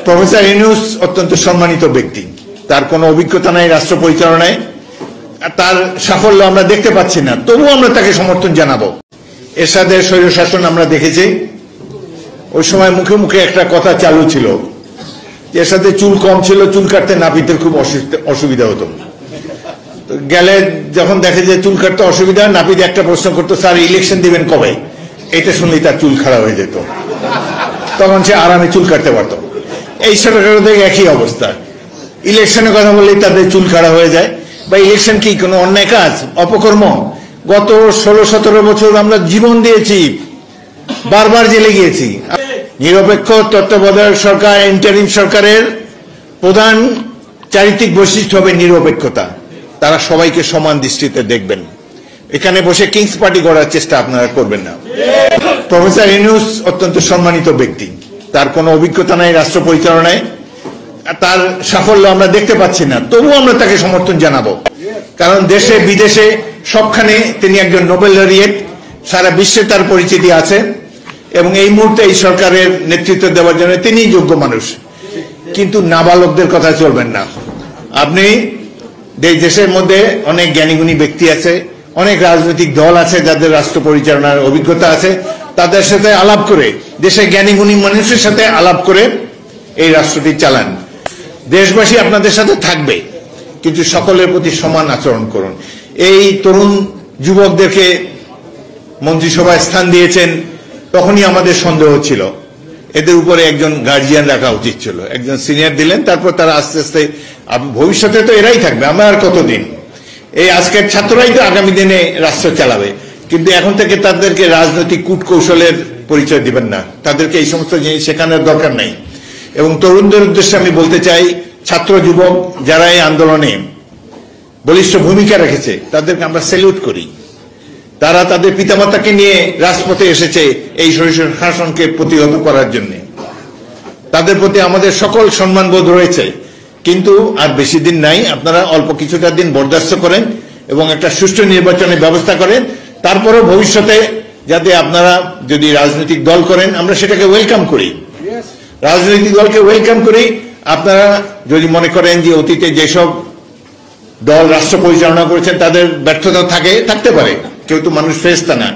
Professor Yunus অত্যন্ত সম্মানিত ব্যক্তি। তার কোনো অভিজ্ঞতা নাই রাষ্ট্র পরিচালনায়, তার সাফল্য আমরা দেখতে পাচ্ছি না, তবুও আমরা তাকে সমর্থন জানাবো। এরশাদের স্বৈরশাসন আমরা দেখেছি, ওই সময় মুখে মুখে একটা কথা চালু ছিল, এরশাদের চুল কম ছিল, চুল কাটতে নাপিতের খুব অসুবিধা হতো। গেলে যখন দেখে যে চুল কাটতে অসুবিধা, নাপিত একটা প্রশ্ন করতো, স্যার ইলেকশন দিবেন কবে? এটা শুনলেই তার চুল খারাপ হয়ে যেত, তখন সে আরামে চুল কাটতে পারত। এই সরকারদের একই অবস্থা, ইলেকশনের কথা বললেই তাদের চুল খারাপ হয়ে যায়। বা ইলেকশন কি কোনো অন্যায় কাজ, অপকর্ম? গত 16-17 বছর আমরা জীবন দিয়েছি, বারবার জেলে গিয়েছি। নিরপেক্ষ তত্ত্বাবধায়ক সরকার, ইন্টারিম সরকারের প্রধান চারিত্রিক বৈশিষ্ট্য হবে নিরপেক্ষতা। তারা সবাইকে সমান দৃষ্টিতে দেখবেন। এখানে বসে কিংস পার্টি করার চেষ্টা আপনারা করবেন না। প্রফেসর ইউনূস অত্যন্ত সম্মানিত ব্যক্তি, তার কোনো অভিজ্ঞতা নাই রাষ্ট্র পরিচালনায়, তার সাফল্য আমরা দেখতে পাচ্ছি না, তবুও আমরা তাকে সমর্থন জানাবো। কারণ দেশে বিদেশে সবখানে তিনি একজন নোবেল লরিয়েট, সারা বিশ্বে তার পরিচিতি আছে, এবং এই মুহূর্তে এই সরকারের নেতৃত্ব দেওয়ার জন্য তিনিই যোগ্য মানুষ। কিন্তু নাবালকদের কথা চলবেন না। আপনি দেশের মধ্যে অনেক জ্ঞানীগুণী ব্যক্তি আছে, অনেক রাজনৈতিক দল আছে যাদের রাষ্ট্র পরিচালনার অভিজ্ঞতা আছে, তাদের সাথে আলাপ করে, দেশের জ্ঞানীগুণী মানুষের সাথে আলাপ করে এই রাষ্ট্রটি চালান। দেশবাসী আপনাদের সাথে থাকবে, কিন্তু সকলের প্রতি সমান আচরণ করুন। এই তরুণ যুবকদেরকে মন্ত্রিসভায় স্থান দিয়েছেন, তখনই আমাদের সন্দেহ ছিল এদের উপরে একজন গার্জিয়ান রাখা উচিত ছিল। একজন সিনিয়র দিলেন, তারপর তারা আস্তে আস্তে, ভবিষ্যতে তো এরাই থাকবে, আমরা আর কতদিন? এই আজকের ছাত্ররাই তো আগামী দিনে রাষ্ট্র চালাবে। কিন্তু এখন থেকে তাদেরকে রাজনৈতিক কূটকৌশলের পরিচয় দিবেন না, তাদেরকে এই সমস্ত জিনিস শেখানোর দরকার নেই। এবং তরুণদের উদ্দেশ্যে আমি বলতে চাই, ছাত্র যুবক যারা এই আন্দোলনে বলিষ্ঠ ভূমিকা রেখেছে তাদেরকে আমরা স্যালুট করি। তারা তাদের পিতামাতাকে নিয়ে রাজপথে এসেছে এই স্বৈরশাসনকে প্রতিহত করার জন্য। তাদের প্রতি আমাদের সকল সম্মানবোধ রয়েছে। কিন্তু আর বেশি দিন নাই, আপনারা অল্প কিছুটা দিন বরদাস্ত করেন এবং একটা সুষ্ঠু নির্বাচনের ব্যবস্থা করেন। তারপরেও ভবিষ্যতে যাতে আপনারা যদি রাজনৈতিক দল করেন, আমরা সেটাকে ওয়েলকাম করি, রাজনৈতিক দলকে ওয়েলকাম করি। আপনারা যদি মনে করেন যে অতীতে যেসব দল রাষ্ট্র পরিচালনা করেছেন তাদের ব্যর্থতা থাকতে পারে, কেউ তো মানুষ ফেরেশতা না,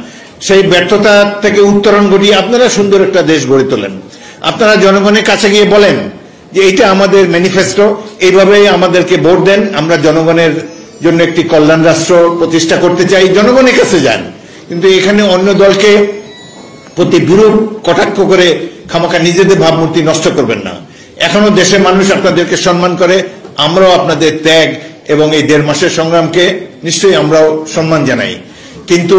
সেই ব্যর্থতা থেকে উত্তরণ ঘটিয়ে আপনারা সুন্দর একটা দেশ গড়ে তোলেন। আপনারা জনগণের কাছে গিয়ে বলেন যে এইটা আমাদের ম্যানিফেস্টো, এইভাবেই আমাদেরকে ভোট দেন, আমরা জনগণের জন্য একটি কল্যাণ রাষ্ট্র প্রতিষ্ঠা করতে চাই। জনগণের কাছে যান, কিন্তু এখানে অন্য দলকে প্রতি বিরূপ কটাক্ষ করে খামাখা নিজেদের ভাবমূর্তি নষ্ট করবেন না। এখনো দেশের মানুষ আপনাদেরকে সম্মান করে, আমরাও আপনাদের ত্যাগ এবং এই 1.5 মাসের সংগ্রামকে নিশ্চয়ই আমরাও সম্মান জানাই। কিন্তু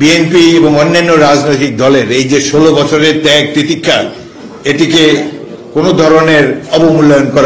বিএনপি এবং অন্যান্য রাজনৈতিক দলের এই যে 16 বছরের ত্যাগ তিতিক্ষা, এটিকে কোনো ধরনের অবমূল্যায়ন করা